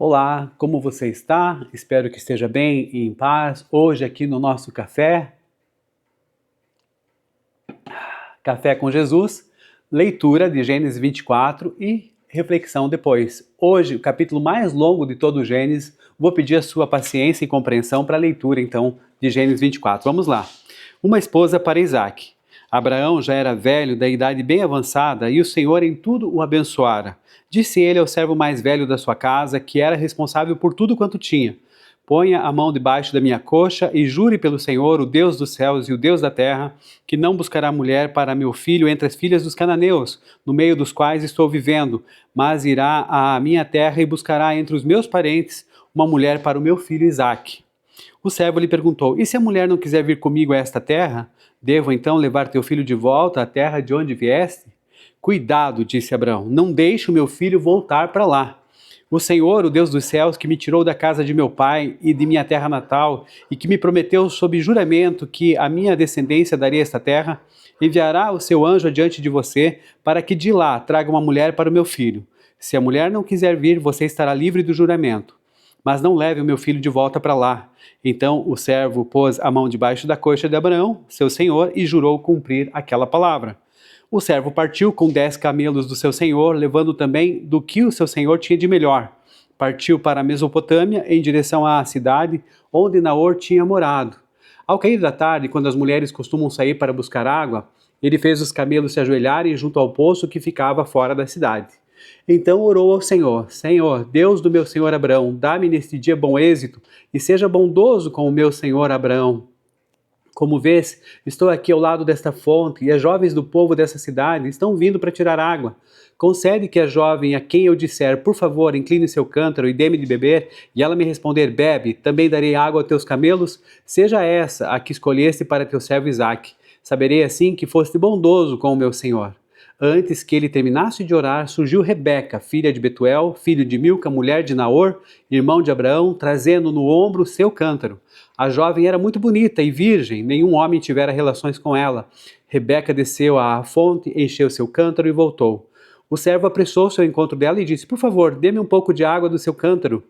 Olá, como você está? Espero que esteja bem e em paz. Hoje aqui no nosso Café com Jesus, leitura de Gênesis 24 e reflexão depois. Hoje, o capítulo mais longo de todo o Gênesis, vou pedir a sua paciência e compreensão para a leitura então de Gênesis 24. Vamos lá. Uma esposa para Isaac. Abraão já era velho, da idade bem avançada, e o Senhor em tudo o abençoara. Disse ele ao servo mais velho da sua casa, que era responsável por tudo quanto tinha: Ponha a mão debaixo da minha coxa e jure pelo Senhor, o Deus dos céus e o Deus da terra, que não buscará mulher para meu filho entre as filhas dos cananeus, no meio dos quais estou vivendo, mas irá à minha terra e buscará entre os meus parentes uma mulher para o meu filho Isaque. O servo lhe perguntou: E se a mulher não quiser vir comigo a esta terra? Devo então levar teu filho de volta à terra de onde vieste? Cuidado, disse Abraão, não deixe o meu filho voltar para lá. O Senhor, o Deus dos céus, que me tirou da casa de meu pai e de minha terra natal, e que me prometeu sob juramento que a minha descendência daria esta terra, enviará o seu anjo adiante de você, para que de lá traga uma mulher para o meu filho. Se a mulher não quiser vir, você estará livre do juramento. Mas não leve o meu filho de volta para lá. Então o servo pôs a mão debaixo da coxa de Abraão, seu senhor, e jurou cumprir aquela palavra. O servo partiu com 10 camelos do seu senhor, levando também do que o seu senhor tinha de melhor. Partiu para a Mesopotâmia, em direção à cidade onde Naor tinha morado. Ao cair da tarde, quando as mulheres costumam sair para buscar água, ele fez os camelos se ajoelharem junto ao poço que ficava fora da cidade. Então orou ao Senhor: Senhor, Deus do meu senhor Abraão, dá-me neste dia bom êxito e seja bondoso com o meu senhor Abraão. Como vês, estou aqui ao lado desta fonte e as jovens do povo dessa cidade estão vindo para tirar água. Concede que a jovem a quem eu disser, por favor, incline seu cântaro e dê-me de beber, e ela me responder, bebe, também darei água a teus camelos, seja essa a que escolheste para teu servo Isaque. Saberei assim que foste bondoso com o meu senhor. Antes que ele terminasse de orar, surgiu Rebeca, filha de Betuel, filho de Milca, mulher de Naor, irmão de Abraão, trazendo no ombro seu cântaro. A jovem era muito bonita e virgem, nenhum homem tivera relações com ela. Rebeca desceu à fonte, encheu seu cântaro e voltou. O servo apressou-se ao encontro dela e disse: Por favor, dê-me um pouco de água do seu cântaro.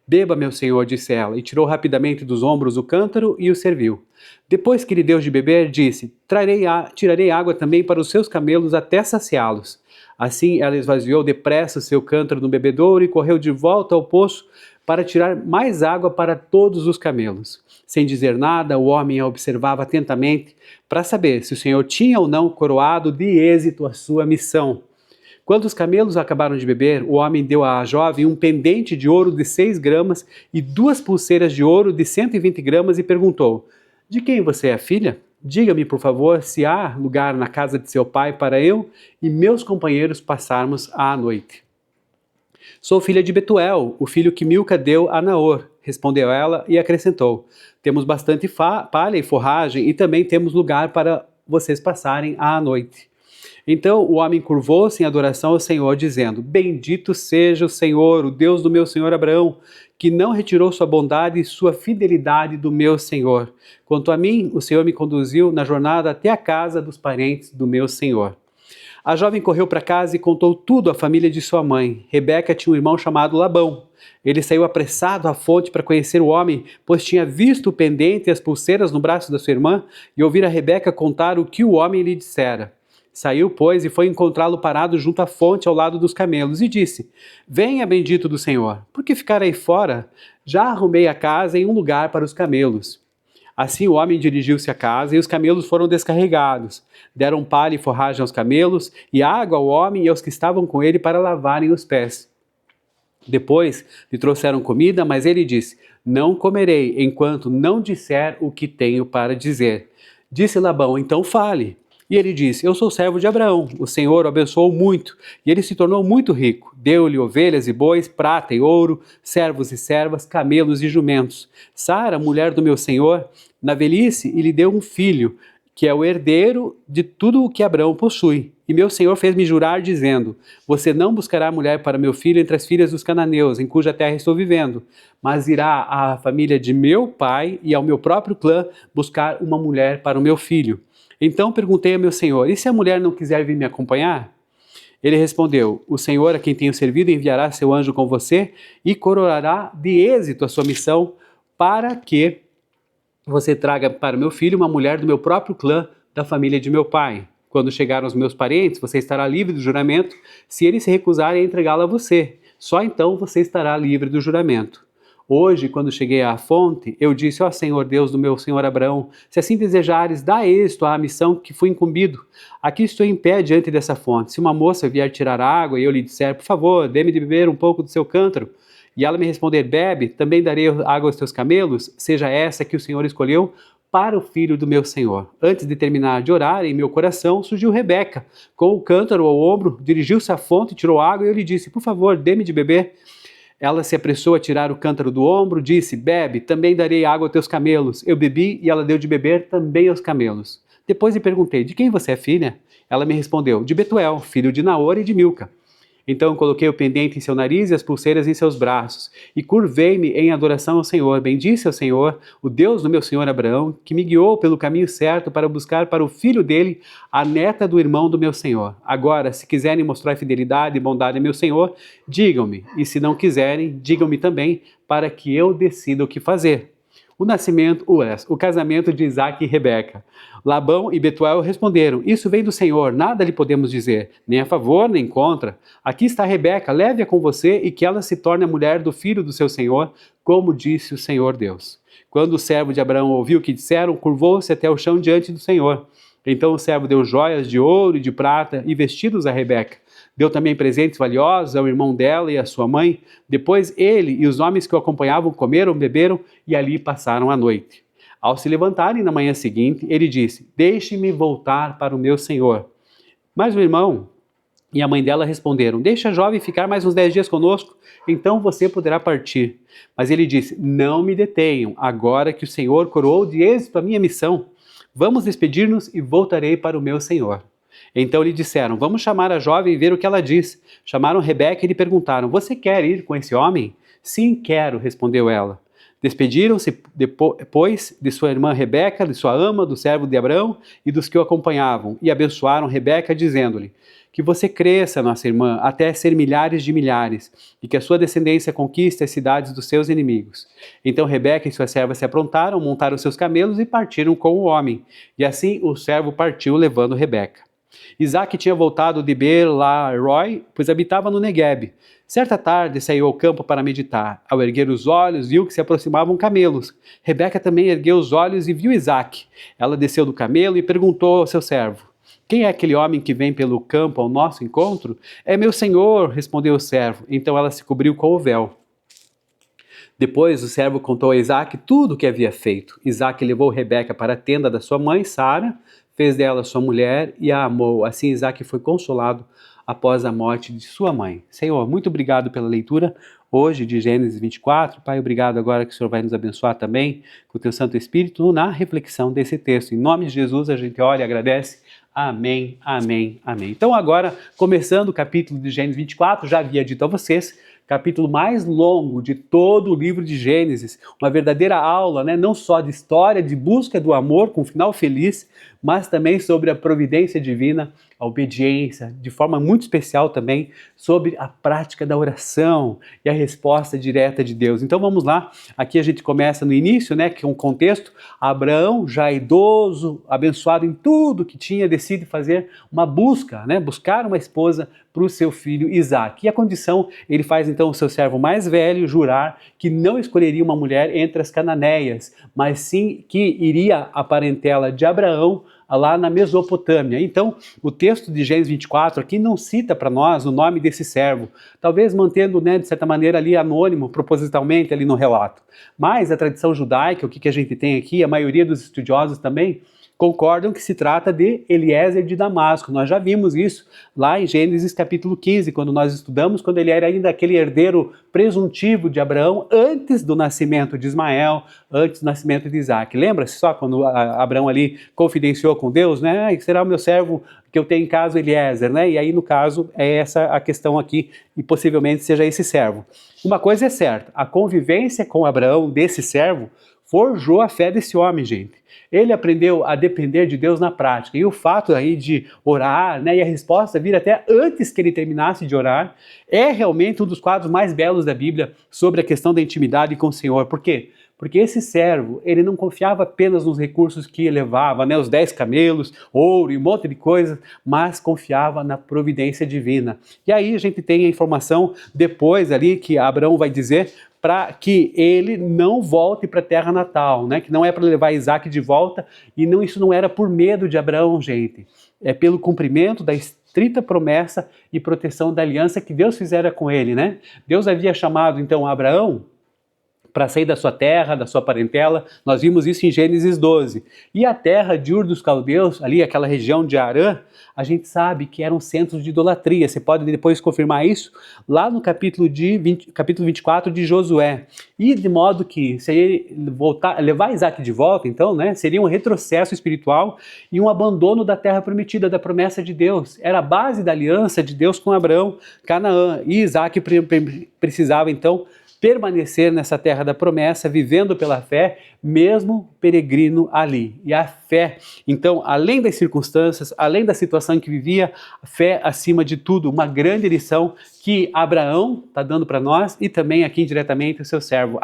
Beba, meu senhor, disse ela, e tirou rapidamente dos ombros o cântaro e o serviu. Depois que lhe deu de beber, disse: Tirarei água também para os seus camelos até saciá-los. Assim ela esvaziou depressa o seu cântaro no bebedouro e correu de volta ao poço para tirar mais água para todos os camelos. Sem dizer nada, o homem a observava atentamente para saber se o senhor tinha ou não coroado de êxito a sua missão. Quando os camelos acabaram de beber, o homem deu à jovem um pendente de ouro de 6 gramas e 2 pulseiras de ouro de 120 gramas e perguntou: De quem você é filha? Diga-me, por favor, se há lugar na casa de seu pai para eu e meus companheiros passarmos a noite. Sou filha de Betuel, o filho que Milca deu a Naor, respondeu ela e acrescentou: Temos bastante palha e forragem e também temos lugar para vocês passarem a noite. Então o homem curvou-se em adoração ao Senhor, dizendo: Bendito seja o Senhor, o Deus do meu senhor Abraão, que não retirou sua bondade e sua fidelidade do meu senhor. Quanto a mim, o Senhor me conduziu na jornada até a casa dos parentes do meu senhor. A jovem correu para casa e contou tudo à família de sua mãe. Rebeca tinha um irmão chamado Labão. Ele saiu apressado à fonte para conhecer o homem, pois tinha visto o pendente e as pulseiras no braço da sua irmã e ouvira Rebeca contar o que o homem lhe dissera. Saiu, pois, e foi encontrá-lo parado junto à fonte ao lado dos camelos, e disse: Venha, bendito do Senhor, por que ficar aí fora? Já arrumei a casa em um lugar para os camelos. Assim o homem dirigiu-se à casa, e os camelos foram descarregados. Deram palha e forragem aos camelos, e água ao homem e aos que estavam com ele para lavarem os pés. Depois lhe trouxeram comida, mas ele disse: Não comerei, enquanto não disser o que tenho para dizer. Disse Labão: Então fale. E ele disse: Eu sou servo de Abraão, o Senhor o abençoou muito, e ele se tornou muito rico. Deu-lhe ovelhas e bois, prata e ouro, servos e servas, camelos e jumentos. Sara, mulher do meu senhor, na velhice, e lhe deu um filho, que é o herdeiro de tudo o que Abraão possui. E meu senhor fez-me jurar, dizendo: Você não buscará mulher para meu filho entre as filhas dos cananeus, em cuja terra estou vivendo, mas irá à família de meu pai e ao meu próprio clã buscar uma mulher para o meu filho. Então perguntei a meu senhor: E se a mulher não quiser vir me acompanhar? Ele respondeu: o Senhor a quem tenho servido enviará seu anjo com você e coroará de êxito a sua missão para que você traga para meu filho uma mulher do meu próprio clã, da família de meu pai. Quando chegar os meus parentes, você estará livre do juramento se eles se recusarem a entregá-la a você. Só então você estará livre do juramento. Hoje, quando cheguei à fonte, eu disse: ó Senhor Deus do meu senhor Abraão, se assim desejares, dá êxito à missão que fui incumbido. Aqui estou em pé diante dessa fonte. Se uma moça vier tirar água e eu lhe disser: por favor, dê-me de beber um pouco do seu cântaro, e ela me responder: bebe, também darei água aos teus camelos, seja essa que o Senhor escolheu para o filho do meu senhor. Antes de terminar de orar, em meu coração surgiu Rebeca, com o cântaro ao ombro, dirigiu-se à fonte, tirou água e eu lhe disse: por favor, dê-me de beber. Ela se apressou a tirar o cântaro do ombro, disse: bebe, também darei água aos teus camelos. Eu bebi e ela deu de beber também aos camelos. Depois lhe perguntei: de quem você é filha? Ela me respondeu: de Betuel, filho de Naor e de Milca. Então coloquei o pendente em seu nariz e as pulseiras em seus braços, e curvei-me em adoração ao Senhor. Bendisse ao Senhor, o Deus do meu senhor Abraão, que me guiou pelo caminho certo para buscar para o filho dele a neta do irmão do meu senhor. Agora, se quiserem mostrar fidelidade e bondade a meu senhor, digam-me, e se não quiserem, digam-me também, para que eu decida o que fazer. O casamento de Isaac e Rebeca. Labão e Betuel responderam: isso vem do Senhor, nada lhe podemos dizer, nem a favor nem contra. Aqui está Rebeca, leve-a com você e que ela se torne a mulher do filho do seu senhor, como disse o Senhor Deus. Quando o servo de Abraão ouviu o que disseram, curvou-se até o chão diante do Senhor. Então o servo deu joias de ouro e de prata e vestidos a Rebeca. Deu também presentes valiosos ao irmão dela e à sua mãe. Depois ele e os homens que o acompanhavam comeram, beberam e ali passaram a noite. Ao se levantarem na manhã seguinte, ele disse: deixe-me voltar para o meu senhor. Mas o irmão e a mãe dela responderam: deixa a jovem ficar mais uns 10 dias conosco, então você poderá partir. Mas ele disse: não me detenham, agora que o Senhor coroou de êxito a minha missão. Vamos despedir-nos e voltarei para o meu senhor. Então lhe disseram: vamos chamar a jovem e ver o que ela diz. Chamaram Rebeca e lhe perguntaram: você quer ir com esse homem? Sim, quero, respondeu ela. Despediram-se depois de sua irmã Rebeca, de sua ama, do servo de Abraão e dos que o acompanhavam, e abençoaram Rebeca, dizendo-lhe: que você cresça, nossa irmã, até ser milhares de milhares, e que a sua descendência conquiste as cidades dos seus inimigos. Então Rebeca e sua serva se aprontaram, montaram seus camelos e partiram com o homem. E assim o servo partiu, levando Rebeca. Isaac tinha voltado de Beer-Lahai-roi, pois habitava no Neguebe. Certa tarde saiu ao campo para meditar. Ao erguer os olhos, viu que se aproximavam camelos. Rebeca também ergueu os olhos e viu Isaac. Ela desceu do camelo e perguntou ao seu servo: quem é aquele homem que vem pelo campo ao nosso encontro? É meu senhor, respondeu o servo. Então ela se cobriu com o véu. Depois o servo contou a Isaac tudo o que havia feito. Isaac levou Rebeca para a tenda da sua mãe, Sara, fez dela sua mulher e a amou. Assim Isaac foi consolado após a morte de sua mãe. Senhor, muito obrigado pela leitura hoje de Gênesis 24. Pai, obrigado agora que o Senhor vai nos abençoar também com o teu Santo Espírito na reflexão desse texto. Em nome de Jesus a gente ora e agradece. Amém, amém, amém. Então agora, começando o capítulo de Gênesis 24, já havia dito a vocês, capítulo mais longo de todo o livro de Gênesis, uma verdadeira aula, né? Não só de história, de busca do amor com um final feliz, mas também sobre a providência divina, a obediência, de forma muito especial também, sobre a prática da oração e a resposta direta de Deus. Então vamos lá, aqui a gente começa no início, né, que é um contexto. Abraão, já idoso, abençoado em tudo que tinha, decide fazer uma busca, né, buscar uma esposa para o seu filho Isaac. E a condição, ele faz então o seu servo mais velho jurar que não escolheria uma mulher entre as cananeias, mas sim que iria a parentela de Abraão lá na Mesopotâmia. Então, o texto de Gênesis 24 aqui não cita para nós o nome desse servo, talvez mantendo, né, de certa maneira ali anônimo, propositalmente ali no relato. Mas a tradição judaica, o que a gente tem aqui, a maioria dos estudiosos também, concordam que se trata de Eliezer de Damasco. Nós já vimos isso lá em Gênesis capítulo 15, quando nós estudamos, quando ele era ainda aquele herdeiro presuntivo de Abraão, antes do nascimento de Ismael, antes do nascimento de Isaac. Lembra-se só quando Abraão ali confidenciou com Deus, né? Será o meu servo que eu tenho em casa, Eliezer, né? E aí, no caso, é essa a questão aqui, e possivelmente seja esse servo. Uma coisa é certa, a convivência com Abraão desse servo forjou a fé desse homem, gente. Ele aprendeu a depender de Deus na prática. E o fato aí de orar, né, e a resposta vir até antes que ele terminasse de orar, é realmente um dos quadros mais belos da Bíblia sobre a questão da intimidade com o Senhor. Por quê? Porque esse servo, ele não confiava apenas nos recursos que levava, né, os 10 camelos, ouro e um monte de coisas, mas confiava na providência divina. E aí a gente tem a informação depois ali que Abraão vai dizer para que ele não volte para a terra natal, né? Que não é para levar Isaac de volta, e não, isso não era por medo de Abraão, gente. É pelo cumprimento da estrita promessa e proteção da aliança que Deus fizera com ele, né? Deus havia chamado então Abraão para sair da sua terra, da sua parentela. Nós vimos isso em Gênesis 12. E a terra de Ur dos Caldeus, ali aquela região de Harã, a gente sabe que eram centros de idolatria. Você pode depois confirmar isso lá no capítulo 24 de Josué. E de modo que, se ele levar Isaac de volta, então, né, seria um retrocesso espiritual e um abandono da terra prometida, da promessa de Deus. Era a base da aliança de Deus com Abraão, Canaã. E Isaac precisava, então, permanecer nessa terra da promessa, vivendo pela fé, mesmo peregrino ali. E a fé, então, além das circunstâncias, além da situação em que vivia, a fé acima de tudo, uma grande lição que Abraão está dando para nós e também aqui indiretamente o seu servo.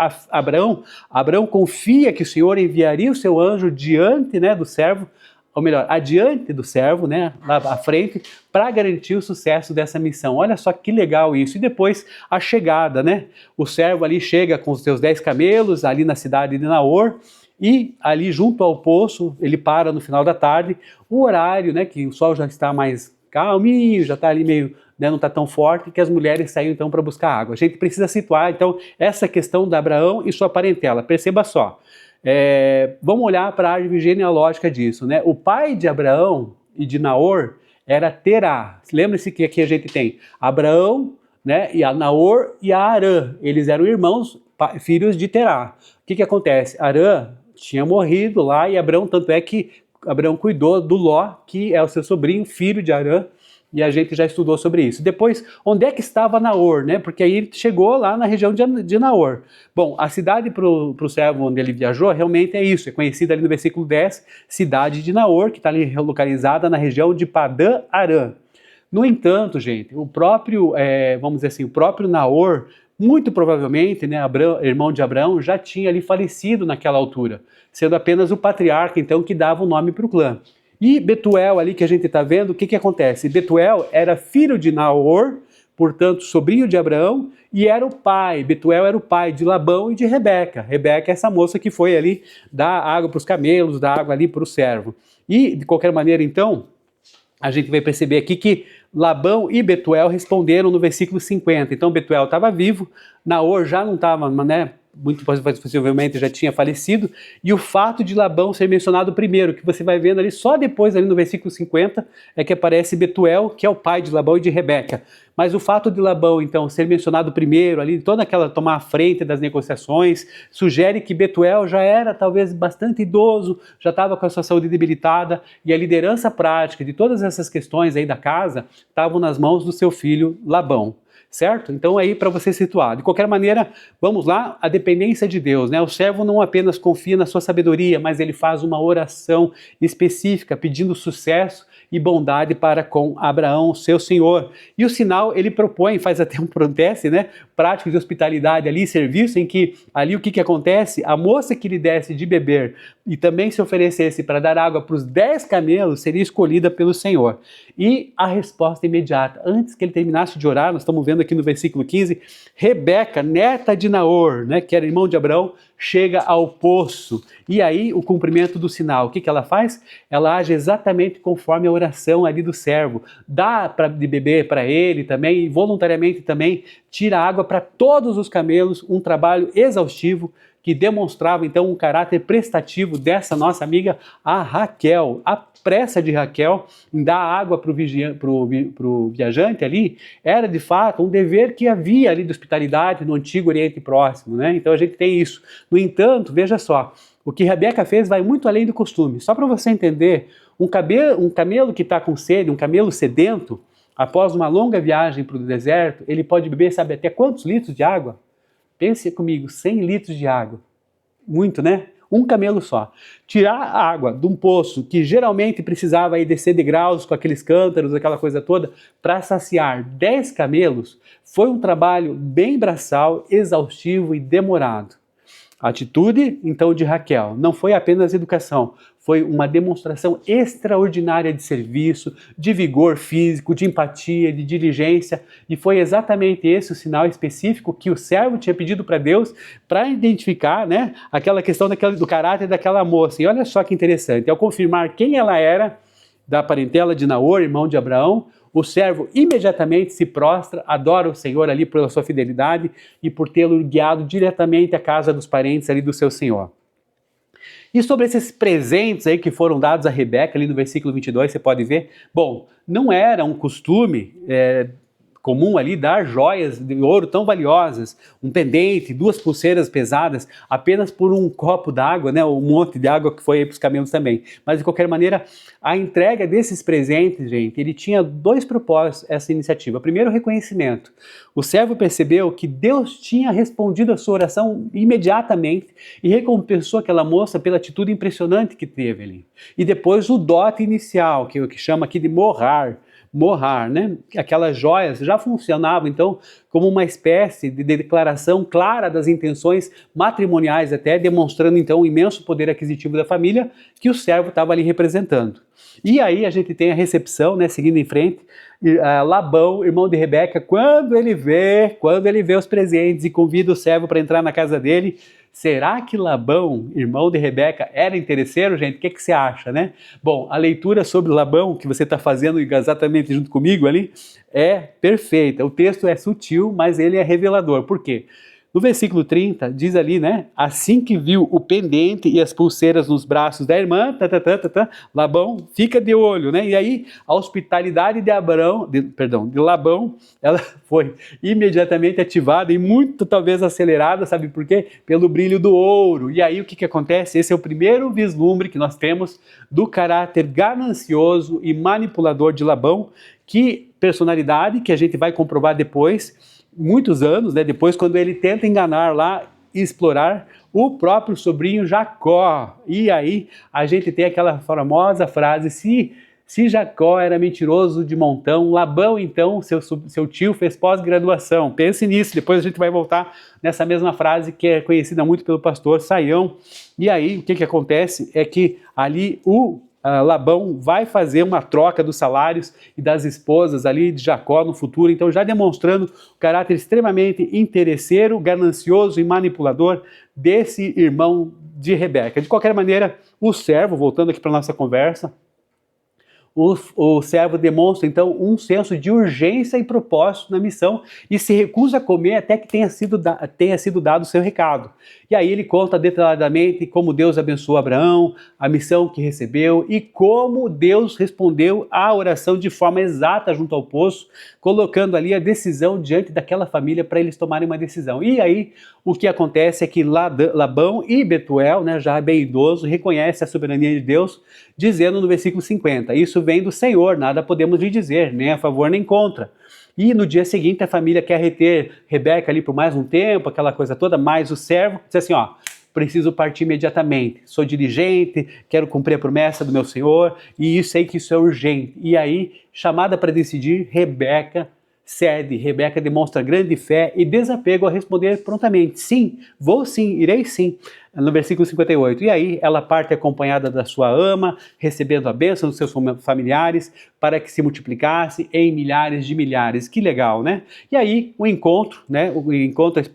Abraão confia que o Senhor enviaria o seu anjo diante, né, do servo, ou melhor, adiante do servo, né, lá à frente, para garantir o sucesso dessa missão. Olha só que legal isso. E depois a chegada, né? O servo ali chega com os seus 10 camelos, ali na cidade de Naor, e ali junto ao poço, ele para no final da tarde, o horário, né, que o sol já está mais calminho, já está ali meio, né, não está tão forte, que as mulheres saíram então para buscar água. A gente precisa situar, então, essa questão de Abraão e sua parentela. Perceba só. Vamos olhar para a árvore genealógica disso, né? O pai de Abraão e de Naor era Terá. Lembre-se que aqui a gente tem Abraão, né, e a Naor e a Harã. Eles eram irmãos, filhos de Terá. O que acontece? Harã tinha morrido lá e Abraão, tanto é que Abraão cuidou do Ló, que é o seu sobrinho, filho de Harã. E a gente já estudou sobre isso. Depois, onde é que estava Naor, né? Porque aí ele chegou lá na região de Naor. Bom, a cidade para o servo onde ele viajou realmente é isso, é conhecida ali no versículo 10, cidade de Naor, que está ali localizada na região de Padã Arã. No entanto, gente, o próprio, vamos dizer assim, o próprio Naor, muito provavelmente, né, irmão de Abraão, já tinha ali falecido naquela altura, sendo apenas o patriarca, então, que dava o nome para o clã. E Betuel ali que a gente está vendo, o que acontece? Betuel era filho de Naor, portanto sobrinho de Abraão, e era o pai, Betuel era o pai de Labão e de Rebeca. Rebeca é essa moça que foi ali dar água para os camelos, dar água ali para o servo. E de qualquer maneira então, a gente vai perceber aqui que Labão e Betuel responderam no versículo 50. Então Betuel estava vivo, Naor já não estava, né? Muito possivelmente já tinha falecido, e o fato de Labão ser mencionado primeiro, que você vai vendo ali, só depois ali no versículo 50, é que aparece Betuel, que é o pai de Labão e de Rebeca. Mas o fato de Labão, então, ser mencionado primeiro ali, toda aquela tomar a frente das negociações, sugere que Betuel já era talvez bastante idoso, já estava com a sua saúde debilitada, e a liderança prática de todas essas questões aí da casa estavam nas mãos do seu filho Labão. Certo? Então aí para você situar. De qualquer maneira, vamos lá, a dependência de Deus, né? O servo não apenas confia na sua sabedoria, mas ele faz uma oração específica, pedindo sucesso e bondade para com Abraão, seu senhor. E o sinal, ele propõe, faz até um proteste, né? Prático de hospitalidade ali, serviço, em que ali o que acontece? A moça que lhe desse de beber e também se oferecesse para dar água para os 10 camelos, seria escolhida pelo Senhor. E a resposta imediata, antes que ele terminasse de orar, nós estamos vendo aqui no versículo 15, Rebeca, neta de Naor, né, que era irmão de Abraão, chega ao poço. E aí o cumprimento do sinal, o que ela faz? Ela age exatamente conforme a oração ali do servo. Dá de beber para ele também, e voluntariamente também tira água para todos os camelos, um trabalho exaustivo, que demonstrava então um caráter prestativo dessa nossa amiga, a Raquel. A pressa de Raquel em dar água para o viajante ali era de fato um dever que havia ali de hospitalidade no Antigo Oriente Próximo, né? Então a gente tem isso. No entanto, veja só, o que Rebeca fez vai muito além do costume. Só para você entender, um camelo que está com sede, um camelo sedento, após uma longa viagem para o deserto, ele pode beber, sabe até quantos litros de água? Pense comigo, 100 litros de água. Muito, né? um camelo só. Tirar a água de um poço que geralmente precisava aí descer degraus com aqueles cântaros, aquela coisa toda, para saciar 10 camelos, foi um trabalho bem braçal, exaustivo e demorado. A atitude, então, de Raquel não foi apenas educação, foi uma demonstração extraordinária de serviço, de vigor físico, de empatia, de diligência, e foi exatamente esse o sinal específico que o servo tinha pedido para Deus para identificar, né, aquela questão do caráter daquela moça. E olha só que interessante, ao confirmar quem ela era, da parentela de Naor, irmão de Abraão, o servo imediatamente se prostra, adora o Senhor ali pela sua fidelidade e por tê-lo guiado diretamente à casa dos parentes ali do seu senhor. E sobre esses presentes aí que foram dados a Rebeca, ali no versículo 22, você pode ver, bom, não era um costume comum ali dar joias de ouro tão valiosas, um pendente, 2 pulseiras pesadas, apenas por um copo d'água, né, um monte de água que foi aí para os camelos também. Mas de qualquer maneira, a entrega desses presentes, gente, ele tinha 2 propósitos, essa iniciativa. Primeiro, o reconhecimento. O servo percebeu que Deus tinha respondido a sua oração imediatamente e recompensou aquela moça pela atitude impressionante que teve ali. E depois o dote inicial, que chama aqui de morrar, né? Aquelas joias já funcionavam então como uma espécie de declaração clara das intenções matrimoniais, até demonstrando então o imenso poder aquisitivo da família que o servo estava ali representando. E aí a gente tem a recepção, né, seguindo em frente, Labão, irmão de Rebeca, quando ele vê os presentes e convida o servo para entrar na casa dele. Será que Labão, irmão de Rebeca, era interesseiro, gente? O que você acha, né? Bom, a leitura sobre Labão, que você está fazendo exatamente junto comigo ali, é perfeita. O texto é sutil, mas ele é revelador. Por quê? No versículo 30, diz ali, né? Assim que viu o pendente e as pulseiras nos braços da irmã, Labão fica de olho, né? E aí a hospitalidade de Labão, ela foi imediatamente ativada e muito talvez acelerada, sabe por quê? Pelo brilho do ouro. E aí o que acontece? Esse é o primeiro vislumbre que nós temos do caráter ganancioso e manipulador de Labão, que personalidade que a gente vai comprovar depois, muitos anos, né, depois, quando ele tenta enganar lá e explorar o próprio sobrinho Jacó. E aí a gente tem aquela famosa frase, se Jacó era mentiroso de montão, Labão então, seu tio, fez pós-graduação. Pense nisso, depois a gente vai voltar nessa mesma frase que é conhecida muito pelo pastor Saião. E aí o que acontece é que ali Labão vai fazer uma troca dos salários e das esposas ali de Jacó no futuro, então já demonstrando o caráter extremamente interesseiro, ganancioso e manipulador desse irmão de Rebeca. De qualquer maneira, o servo, voltando aqui para a nossa conversa, o servo demonstra então um senso de urgência e propósito na missão e se recusa a comer até que tenha sido dado o seu recado. E aí ele conta detalhadamente como Deus abençoou Abraão, a missão que recebeu e como Deus respondeu à oração de forma exata junto ao poço, colocando ali a decisão diante daquela família para eles tomarem uma decisão. E aí o que acontece é que Labão e Betuel, né, já bem idoso, reconhecem a soberania de Deus, dizendo no versículo 50, isso vem do Senhor, nada podemos lhe dizer, nem a favor nem contra. E no dia seguinte a família quer reter Rebeca ali por mais um tempo, aquela coisa toda, mas o servo diz assim, preciso partir imediatamente, sou diligente, quero cumprir a promessa do meu Senhor, e sei que isso é urgente. E aí, chamada para decidir, Rebeca cede, Rebeca demonstra grande fé e desapego a responder prontamente, sim, vou sim, irei sim, no versículo 58. E aí ela parte acompanhada da sua ama, recebendo a bênção dos seus familiares, para que se multiplicasse em milhares de milhares. Que legal, né? E aí o encontro,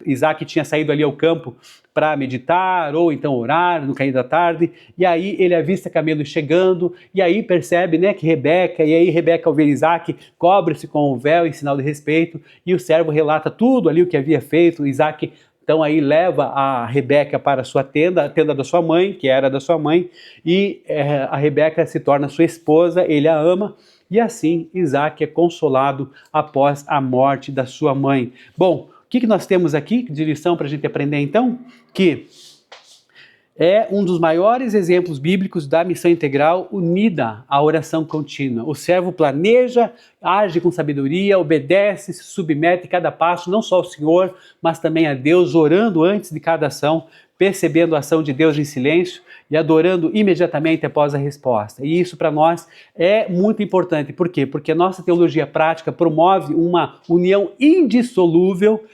Isaac tinha saído ali ao campo para meditar, ou então orar no cair da tarde, e aí ele avista camelos chegando, e aí percebe, né, que Rebeca ao ver Isaac, cobre-se com o véu em sinal de respeito, e o servo relata tudo ali o que havia feito. Isaac então aí leva a Rebeca para a sua tenda, a tenda da sua mãe, que era da sua mãe, e a Rebeca se torna sua esposa, ele a ama, e assim Isaac é consolado após a morte da sua mãe. Bom, o que nós temos aqui de lição para a gente aprender então? Que é um dos maiores exemplos bíblicos da missão integral unida à oração contínua. O servo planeja, age com sabedoria, obedece, se submete a cada passo, não só ao Senhor, mas também a Deus, orando antes de cada ação, percebendo a ação de Deus em silêncio e adorando imediatamente após a resposta. E isso para nós é muito importante. Por quê? Porque a nossa teologia prática promove uma união indissolúvel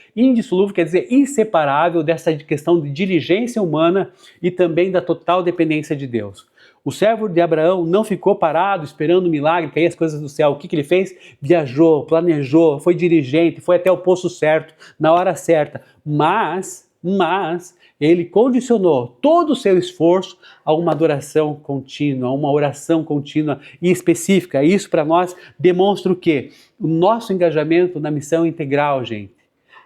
quer dizer inseparável dessa questão de diligência humana e também da total dependência de Deus. O servo de Abraão não ficou parado esperando o milagre, cair as coisas do céu. O que ele fez? Viajou, planejou, foi diligente, foi até o poço certo, na hora certa. Mas ele condicionou todo o seu esforço a uma adoração contínua, a uma oração contínua e específica. Isso para nós demonstra o quê? O nosso engajamento na missão integral, gente.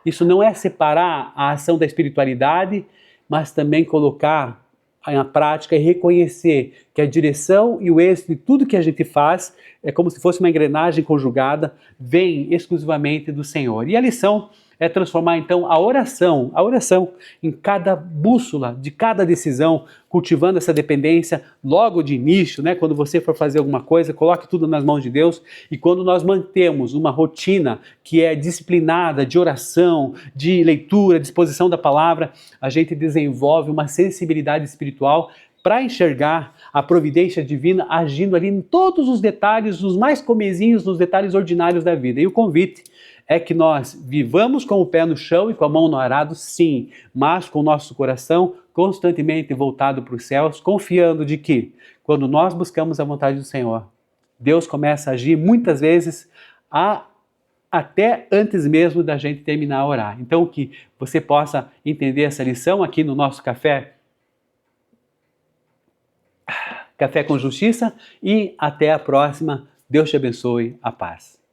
Isso não é separar a ação da espiritualidade, mas também colocar na prática e reconhecer que a direção e o êxito de tudo que a gente faz é como se fosse uma engrenagem conjugada, vem exclusivamente do Senhor. E a lição é transformar então a oração em cada bússola de cada decisão, cultivando essa dependência logo de início, né? Quando você for fazer alguma coisa, coloque tudo nas mãos de Deus. E quando nós mantemos uma rotina que é disciplinada de oração, de leitura, de exposição da palavra, a gente desenvolve uma sensibilidade espiritual para enxergar a providência divina agindo ali em todos os detalhes, os mais comezinhos, nos detalhes ordinários da vida. E o convite é que nós vivamos com o pé no chão e com a mão no arado, sim, mas com o nosso coração constantemente voltado para os céus, confiando de que, quando nós buscamos a vontade do Senhor, Deus começa a agir muitas vezes até antes mesmo da gente terminar a orar. Então, que você possa entender essa lição aqui no nosso Café com Justiça, e até a próxima. Deus te abençoe. A paz.